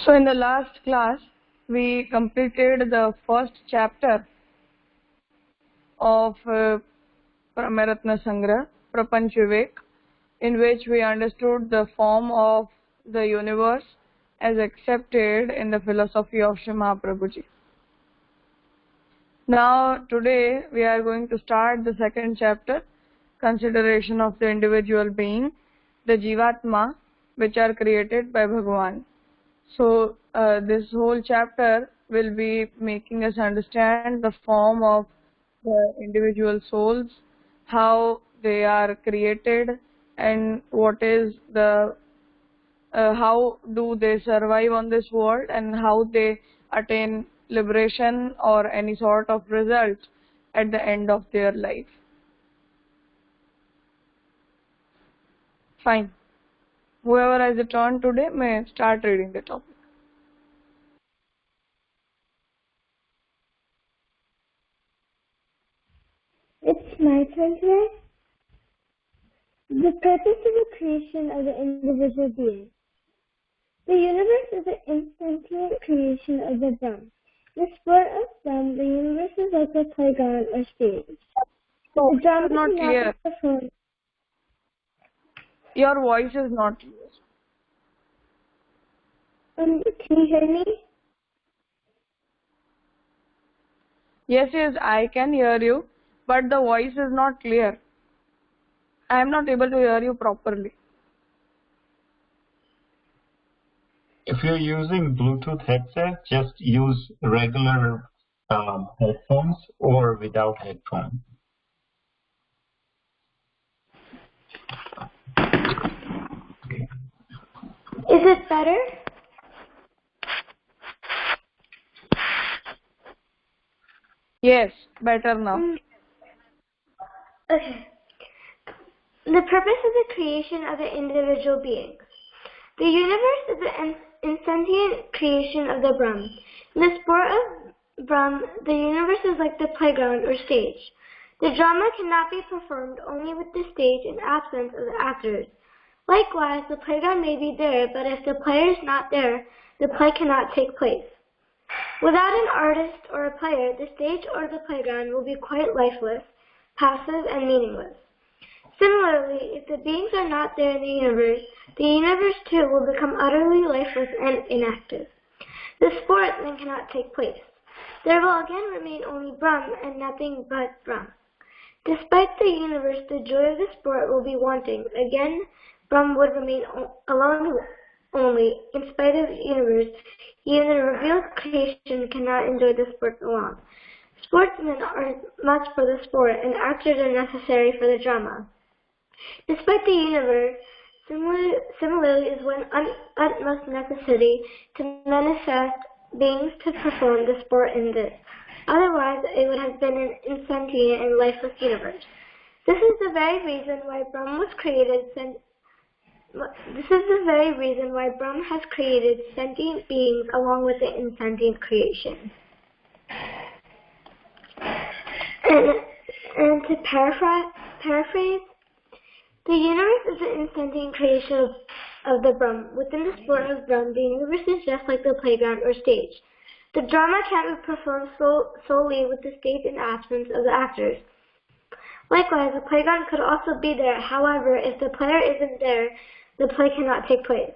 So in the last class, we completed the first chapter of Brahmaratna Sangra, Prapanch Vivek, in which we understood the form of the universe as accepted in the philosophy of Sri Mahaprabhuji. Now today we are going to start the second chapter, consideration of the individual being, the Jivatma, which are created by Bhagavan. So this whole chapter will be making us understand the form of the individual souls, how they are created, and what is the how do they survive on this world, and how they attain liberation or any sort of result at the end of their life. Fine. Whoever has a turn today may start reading the topic. It's my turn today. The purpose of the creation of the individual being. The universe is the insentient creation of the Brahm. The sport of Brahm, the universe is like a playground or stage. So The drama it's not clear. performed. Your voice is not clear. Can you hear me? Yes, I can hear you, but the voice is not clear. I am not able to hear you properly. If you're using Bluetooth headset, just use regular headphones or without headphones. Is it better? Yes, better now. Okay. The purpose of the creation of the individual beings. The universe is the insentient creation of the Brahm. In the sport of Brahm, the universe is like the playground or stage. The drama cannot be performed only with the stage in absence of the actors. Likewise, the playground may be there, but if the player is not there, the play cannot take place. Without an artist or a player, the stage or the playground will be quite lifeless, passive, and meaningless. Similarly, if the beings are not there in the universe too will become utterly lifeless and inactive. The sport then cannot take place. There will again remain only Brahm and nothing but Brahm. Despite the universe, the joy of the sport will be wanting. Again, Brahm would remain alone only. In spite of the universe, even the revealed creation cannot enjoy the sport alone. Sportsmen are much for the sport, and actors are necessary for the drama. Despite the universe, similarly is one utmost necessity to manifest beings to perform the sport in this. Otherwise, it would have been an insentient and lifeless universe. This is the very reason why Brahm was created. This is the very reason why Brahm has created sentient beings along with the insentient creation. And to paraphrase, the universe is the insentient creation of the Brahm. Within the sport of Brahm, the universe is just like the playground or stage. The drama can't be performed solely with the stage in absence of the actors. Likewise, the playground could also be there. However, if the player isn't there, the play cannot take place.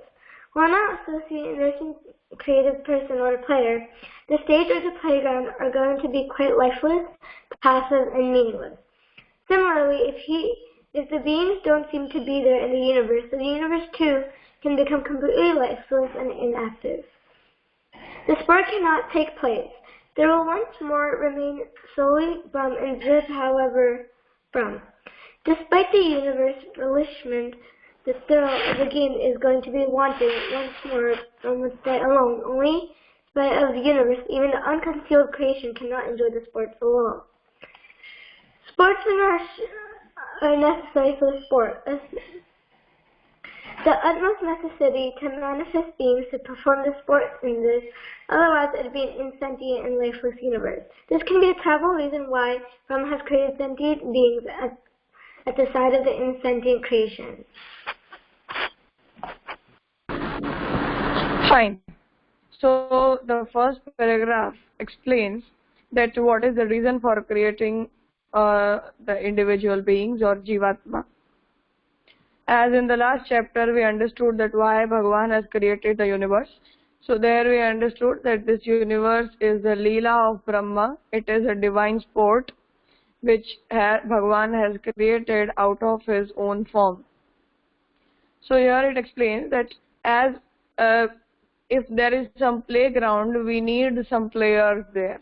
While not associating an creative person or player, the stage or the playground are going to be quite lifeless, passive, and meaningless. Similarly, if the beings don't seem to be there in the universe too can become completely lifeless and inactive. The sport cannot take place. There will once more remain solely Brahm and Ziv, however, Brahm. Despite the universe relishment, the thrill of the game is going to be wanting once more from the sport alone. Only in spite of the universe, even the unconcealed creation cannot enjoy the sport alone. Sportsmen are necessary for the sport. The utmost necessity to manifest beings to perform the sport in this, otherwise it would be an insentient and lifeless universe. This can be a terrible reason why Brahm has created sentient beings at the side of the insentient creation. Fine. So the first paragraph explains that what is the reason for creating the individual beings or Jivatma. As in the last chapter we understood that why Bhagavan has created the universe. So there we understood that this universe is the Leela of Brahma. It is a divine sport which Bhagavan has created out of his own form. So here it explains that as if there is some playground, we need some players there.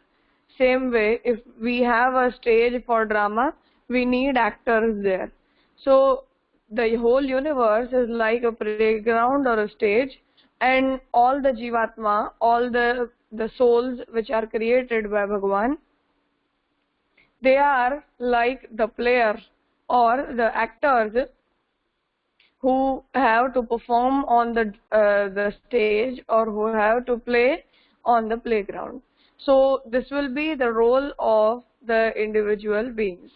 Same way, if we have a stage for drama, we need actors there. So the whole universe is like a playground or a stage, and all the Jivatma, all the souls which are created by Bhagavan, they are like the players or the actors who have to perform on the stage or who have to play on the playground. So this will be the role of the individual beings.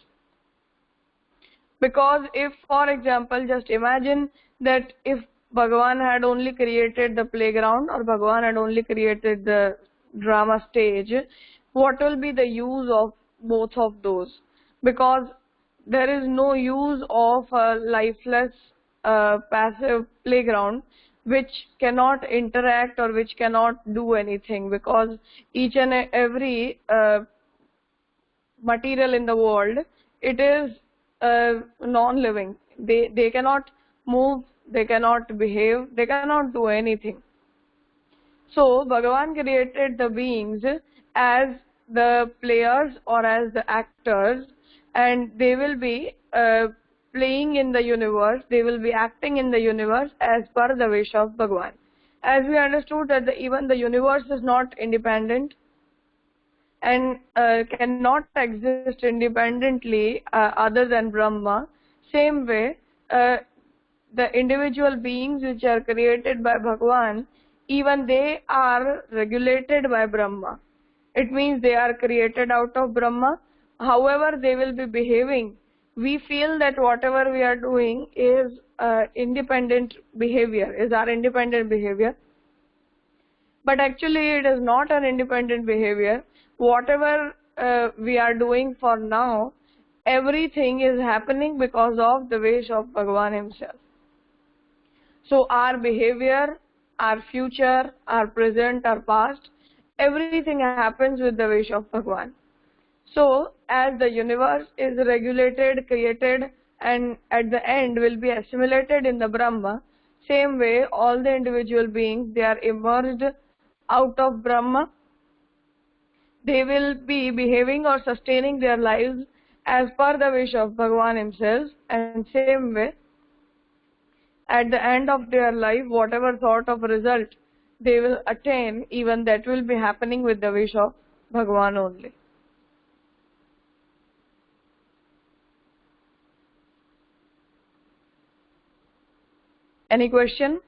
Because if, for example, just imagine that if Bhagavan had only created the playground or Bhagavan had only created the drama stage, what will be the use of both of those? Because there is no use of a lifeless passive playground which cannot interact or which cannot do anything, because each and every material in the world, it is non-living. They cannot move, they cannot behave, they cannot do anything. So Bhagavan created the beings as the players or as the actors, and they will be playing in the universe, they will be acting in the universe as per the wish of Bhagavan. As we understood that even the universe is not independent and cannot exist independently other than Brahma, same way the individual beings which are created by Bhagavan, even they are regulated by Brahma. It means they are created out of Brahma. However they will be behaving, we feel that whatever we are doing is independent behavior, is our independent behavior. But actually it is not an independent behavior. Whatever we are doing for now, everything is happening because of the wish of Bhagavan himself. So our behavior, our future, our present, our past, everything happens with the wish of Bhagavan. So as the universe is regulated, created, and at the end will be assimilated in the Brahma, same way all the individual beings, they are emerged out of Brahma. They will be behaving or sustaining their lives as per the wish of Bhagavan himself, and same way at the end of their life, whatever sort of result they will attain, even that will be happening with the wish of Bhagavan only. Any question?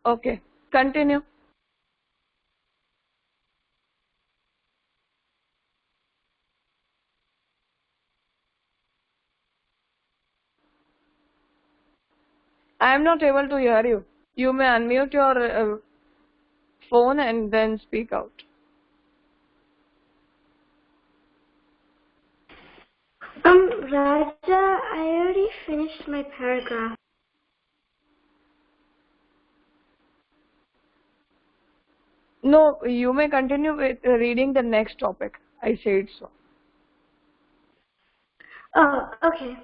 Okay, continue. I am not able to hear you. You may unmute your phone and then speak out. Raja, I already finished my paragraph. No, you may continue with reading the next topic. I said so. Oh, okay.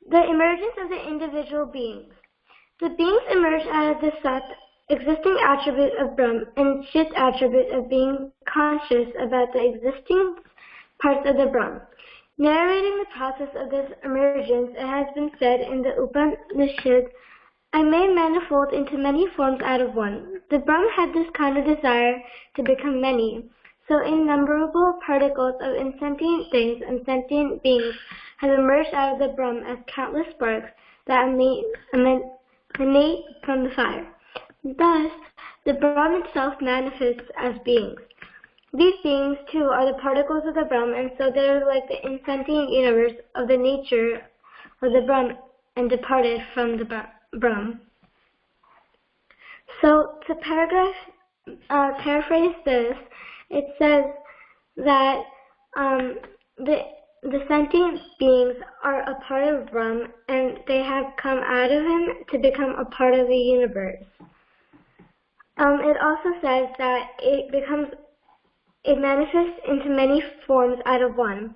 The emergence of the individual beings. The beings emerge out of the Sat, existing attribute of Brahm, and Chit attribute of being conscious about the existing parts of the Brahm. Narrating the process of this emergence, it has been said in the Upanishad, I made manifold into many forms out of one. The Brahm had this kind of desire to become many. So innumerable particles of insentient things and sentient beings have emerged out of the Brahm as countless sparks that emanate from the fire. Thus, the Brahm itself manifests as beings. These beings, too, are the particles of the Brahm, and so they're like the insentient universe of the nature of the Brahm and departed from the Brahm. So, to paraphrase this, it says that the sentient beings are a part of Brahm, and they have come out of him to become a part of the universe. It also says that it manifests into many forms out of one.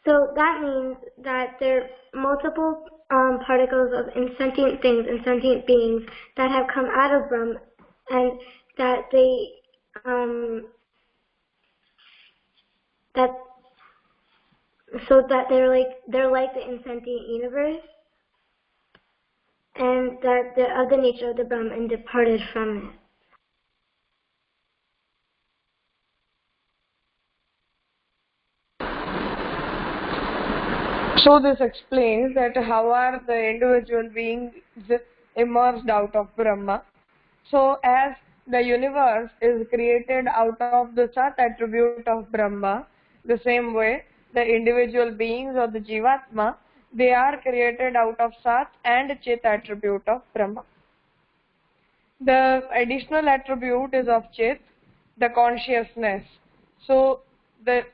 So that means that there are multiple particles of insentient things and sentient beings that have come out of Brahm, and that they're like the insentient universe, and that they're of the nature of the Brahm and departed from it. So this explains that how are the individual beings emerged out of Brahma. So as the universe is created out of the Sat attribute of Brahma, the same way the individual beings or the Jivatma, they are created out of Sat and Chit attribute of Brahma. The additional attribute is of Chit, the consciousness. So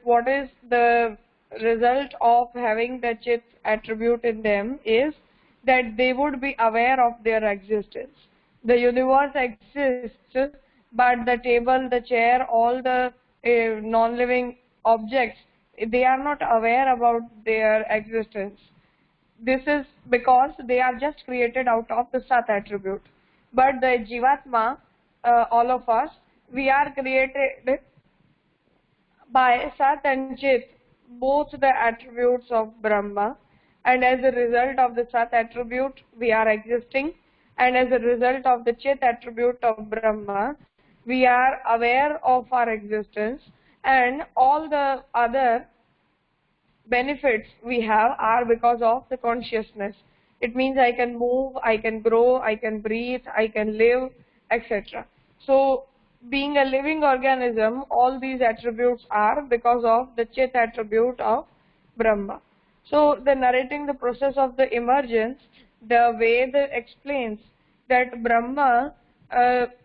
what is the result of having the Chit attribute in them is that they would be aware of their existence. The universe exists, but the table, the chair, all the non-living objects, they are not aware about their existence. This is because they are just created out of the Sat attribute. But the Jivatma, all of us, we are created by Sat and Chit, both the attributes of Brahma, and as a result of the Sat attribute, we are existing, and as a result of the Chit attribute of Brahma, we are aware of our existence, and all the other benefits we have are because of the consciousness. It means I can move, I can grow, I can breathe, I can live, etc. So being a living organism, all these attributes are because of the Chit attribute of Brahma. So the narrating the process of the emergence, the Veda explains that Brahma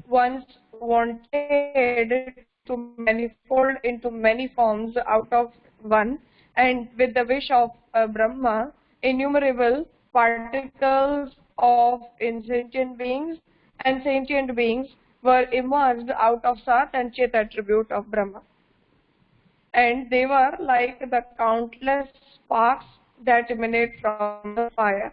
once wanted to manifold into many forms out of one, and with the wish of Brahma, innumerable particles of insentient beings and sentient beings were emerged out of Sat and Chit attribute of Brahma. And they were like the countless sparks that emanate from the fire.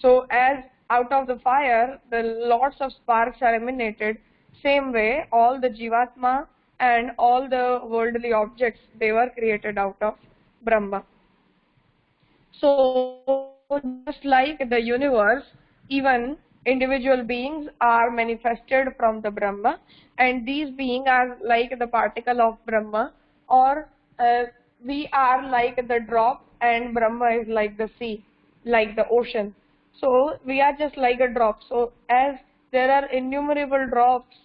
So as out of the fire, the lots of sparks are emanated, same way all the Jivatma and all the worldly objects, they were created out of Brahma. So just like the universe, even individual beings are manifested from the Brahma, and these beings are like the particle of Brahma, or we are like the drop and Brahma is like the sea, like the ocean. So we are just like a drop. So as there are innumerable drops,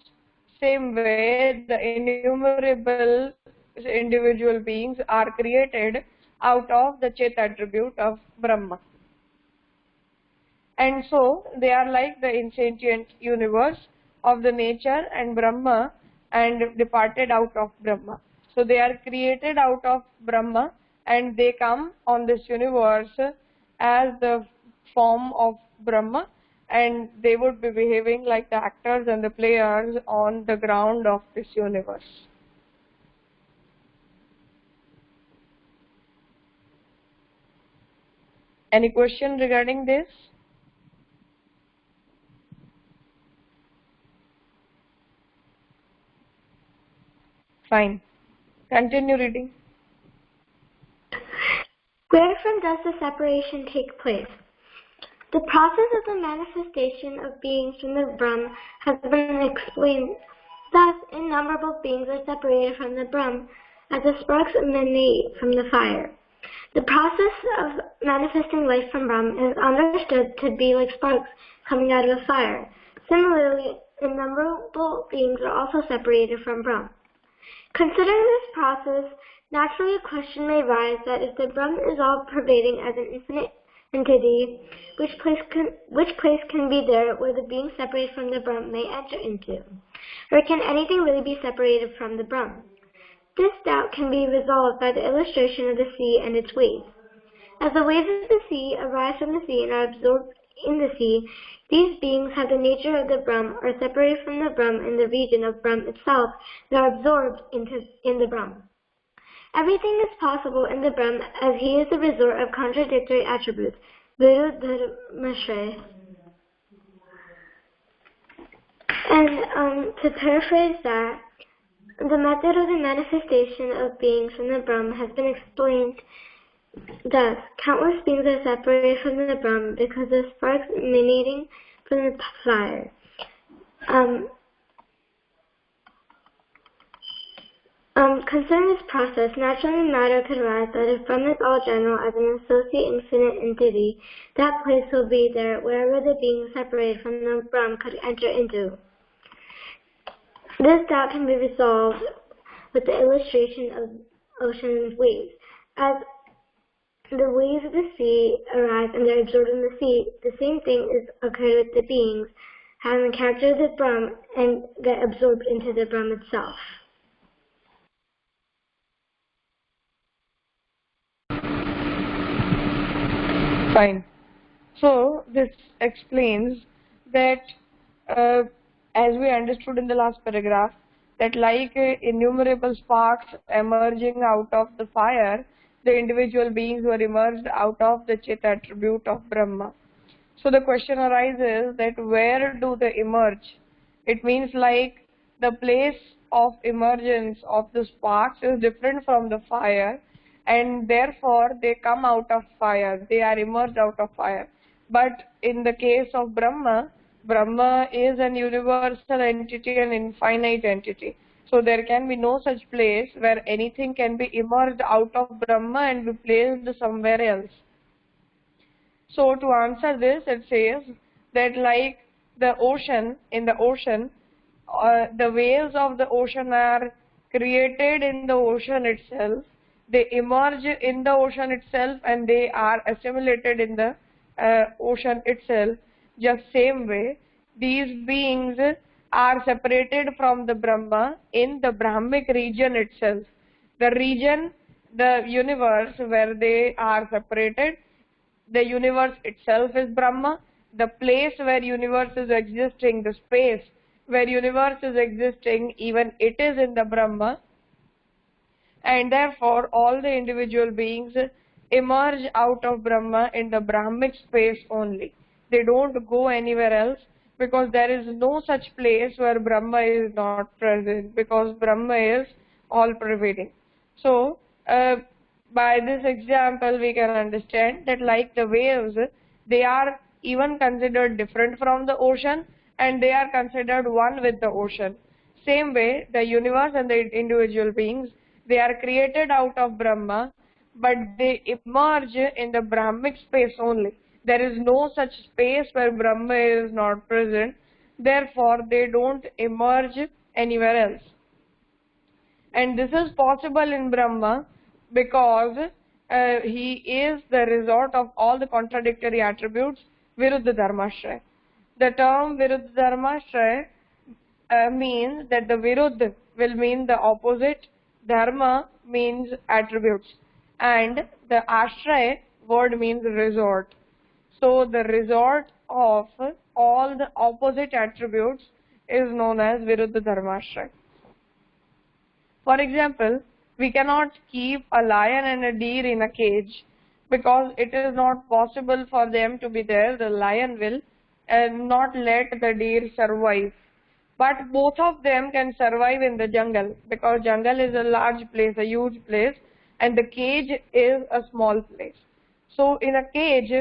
same way the innumerable individual beings are created out of the Chit attribute of Brahma. And so they are like the insentient universe of the nature and Brahma and departed out of Brahma. So they are created out of Brahma and they come on this universe as the form of Brahma, and they would be behaving like the actors and the players on the ground of this universe. Any question regarding this? Fine. Continue reading. Wherefrom does the separation take place? The process of the manifestation of beings from the Brahm has been explained. Thus, innumerable beings are separated from the Brahm, as the sparks emanate from the fire. The process of manifesting life from Brahm is understood to be like sparks coming out of a fire. Similarly, innumerable beings are also separated from Brahm. Considering this process, naturally a question may arise that if the Brahm is all-pervading as an infinite entity, which place can be there where the being separated from the Brahm may enter into? Or can anything really be separated from the Brahm? This doubt can be resolved by the illustration of the sea and its waves. As the waves of the sea arise from the sea and are absorbed in the sea, these beings have the nature of the Brahm, are separated from the Brahm in the region of Brahm itself, and are absorbed in the Brahm. Everything is possible in the Brahm as he is the resort of contradictory attributes, Viruddharmashraya. And to paraphrase that, the method of the manifestation of beings from the Brahm has been explained thus. Countless beings are separated from the Brahm because of sparks emanating from the fire. Concerning this process, naturally matter could arise that if Brahm is all general as an associate infinite entity, that place will be there wherever the being separated from the Brahm could enter into. This doubt can be resolved with the illustration of ocean waves. As the waves of the sea arise and are absorbed in the sea, the same thing is occurred with the beings having the character of the Brahm and get absorbed into the Brahm itself. Fine. So this explains that as we understood in the last paragraph, that like innumerable sparks emerging out of the fire, the individual beings were emerged out of the Chit attribute of Brahma. So the question arises that where do they emerge? It means like the place of emergence of the sparks is different from the fire, and therefore they come out of fire, they are emerged out of fire. But in the case of Brahma, Brahma is an universal entity, an infinite entity. So there can be no such place where anything can be emerged out of Brahma and be placed somewhere else. So to answer this, it says that like the ocean, in the ocean, the waves of the ocean are created in the ocean itself. They emerge in the ocean itself and they are assimilated in the ocean itself. Just same way, these beings are separated from the Brahma in the Brahmic region itself. The region, the universe where they are separated, the universe itself is Brahma. The place where universe is existing, the space where universe is existing, even it is in the Brahma. And therefore, all the individual beings emerge out of Brahma in the Brahmic space only. They don't go anywhere else because there is no such place where Brahma is not present, because Brahma is all-pervading. So, by this example, we can understand that like the waves, they are even considered different from the ocean and they are considered one with the ocean. Same way, the universe and the individual beings, they are created out of Brahma, but they emerge in the Brahmic space only. There is no such space where Brahma is not present. Therefore, they don't emerge anywhere else. And this is possible in Brahma because he is the resort of all the contradictory attributes, Viruddharmashraya. The term Viruddharmashraya means that the Viruddha will mean the opposite, Dharma means attributes, and the Ashraya word means resort. So the resort of all the opposite attributes is known as Viruddharmashraya. For example, we cannot keep a lion and a deer in a cage because it is not possible for them to be there. The lion will not let the deer survive. But both of them can survive in the jungle because jungle is a large place, a huge place, and the cage is a small place. So in a cage,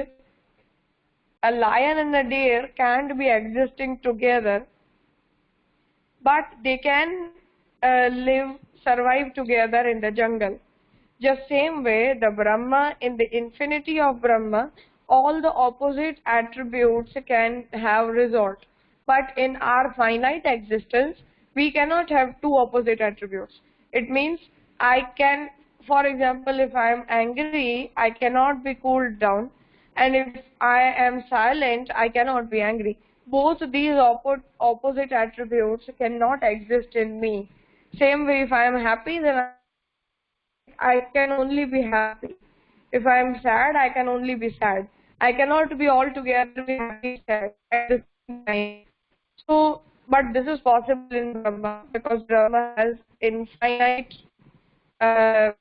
a lion and a deer can't be existing together, but they can survive together in the jungle. Just same way, the Brahma, in the infinity of Brahma, all the opposite attributes can have resort. But in our finite existence, we cannot have two opposite attributes. It means I can, for example, if I am angry, I cannot be cooled down, and if I am silent, I cannot be angry. Both these opposite attributes cannot exist in me. Same way, if I am happy, then I can only be happy. If I am sad, I can only be sad. I cannot be altogether be happy sad at the same time. So, but this is possible in Brahma because Brahma has uh,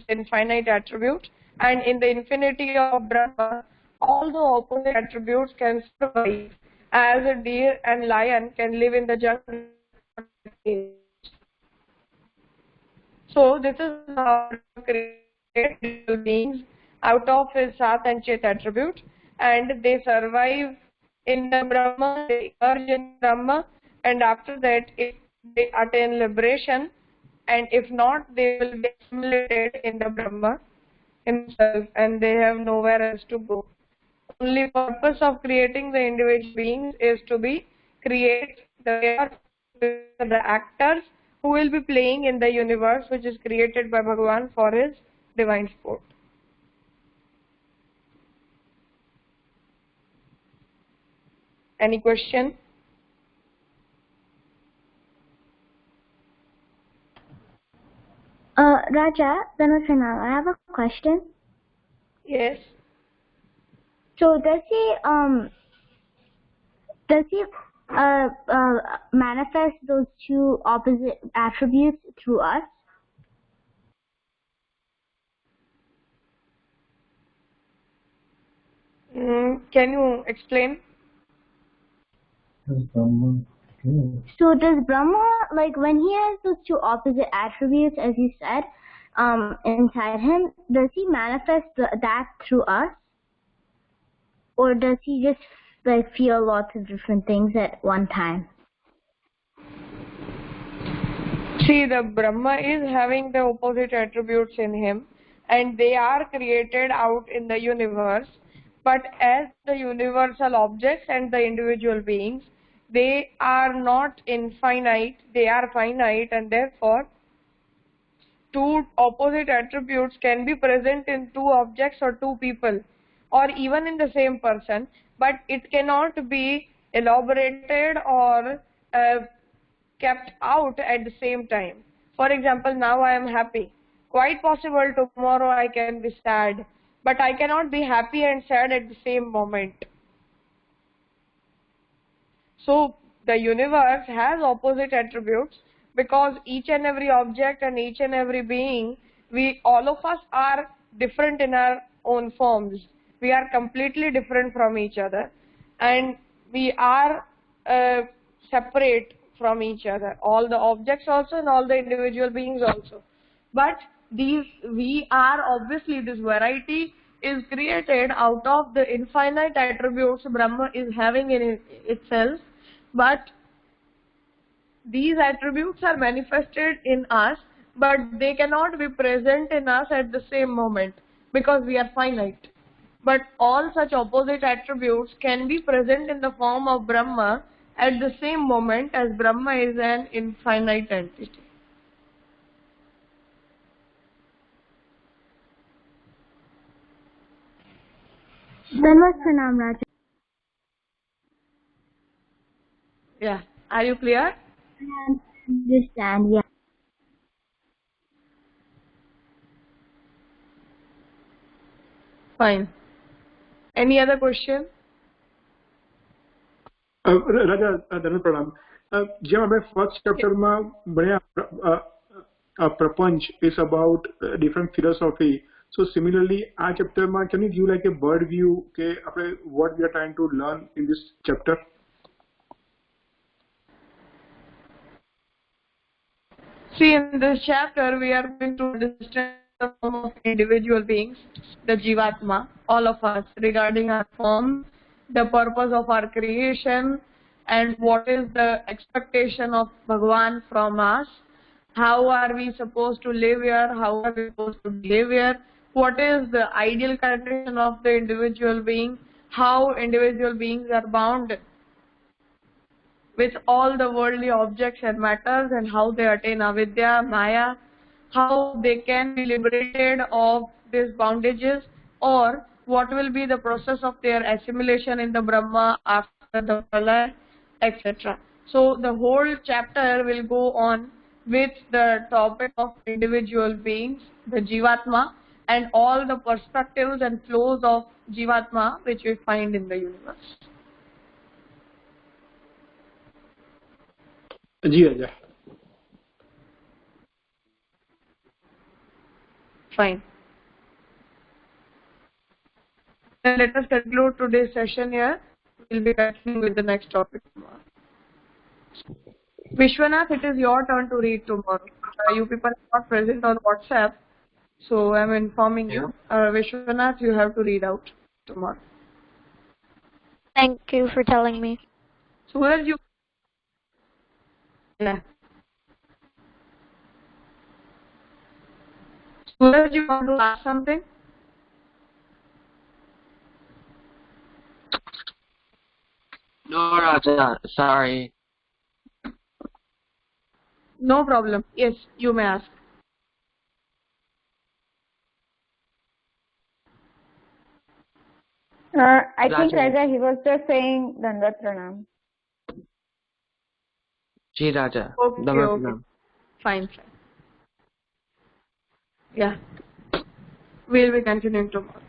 infinite attribute, and in the infinity of Brahma, all the opposite attributes can survive, as a deer and lion can live in the jungle. So this is how created beings out of his Sat and Chit attribute, and they survive in the Brahma, they emerge in Brahma, and after that, if they attain liberation, and if not, they will be assimilated in the Brahma himself, and they have nowhere else to go. Only purpose of creating the individual beings is to be create the actors who will be playing in the universe which is created by Bhagavan for his divine sport. Any question? Raja, Dhanasana, I have a question. Yes. So does he manifest those two opposite attributes through us? Can you explain? So does Brahma, like when he has those two opposite attributes, as you said, inside him, does he manifest that through us? Or does he just like feel lots of different things at one time? See, the Brahma is having the opposite attributes in him, and they are created out in the universe, but as the universal objects and the individual beings, they are not infinite, they are finite, and therefore two opposite attributes can be present in two objects or two people, or even in the same person, but it cannot be elaborated or kept out at the same time. For example, now I am happy. Quite possible tomorrow I can be sad, but I cannot be happy and sad at the same moment. So the universe has opposite attributes because each and every object and each and every being, all of us are different in our own forms. We are completely different from each other, and we are separate from each other. All the objects also and all the individual beings also. But we are obviously, this variety is created out of the infinite attributes Brahma is having in itself, but these attributes are manifested in us, but they cannot be present in us at the same moment because we are finite. But all such opposite attributes can be present in the form of Brahma at the same moment, as Brahma is an infinite entity. Dhanvat Pranam, Raja. Yeah. Are you clear? I understand, yeah. Fine. Any other question? રાજા ધર્મ પ્રણામ. જેમ આપણે first ચેપ્ટરમાં ભણ્યા પ્રપંચ is about different philosophy. So similarly, આ ચેપ્ટરમાં can you give like a bird view કે આપણે what we are trying to learn in this chapter? See, in this chapter, we are going to understand the form of individual beings, the Jivatma, all of us, regarding our form, the purpose of our creation, and what is the expectation of Bhagavan from us, how are we supposed to live here, how are we supposed to live here, what is the ideal condition of the individual being, how individual beings are bound with all the worldly objects and matters, and how they attain avidya, maya, how they can be liberated of these bondages, or what will be the process of their assimilation in the Brahma after the pralaya, etc. So the whole chapter will go on with the topic of individual beings, the Jivatma, and all the perspectives and flows of Jivatma which we find in the universe. Ji Ajay. Fine. Then let us conclude today's session here. We'll be continuing with the next topic tomorrow. Vishwanath, it is your turn to read tomorrow. You people are not present on WhatsApp, so I'm informing you. Vishwanath, you have to read out tomorrow. Thank you for telling me. Suraj, you... Yeah. Suraj, you want to ask something? No, Raja, sorry. No problem. Yes, you may ask. I think Raja. Raja, he was just saying Dandat Pranam. Ji, Raja. Okay, Dandat okay. Pranam. Fine, fine. Yeah. We'll be continuing tomorrow.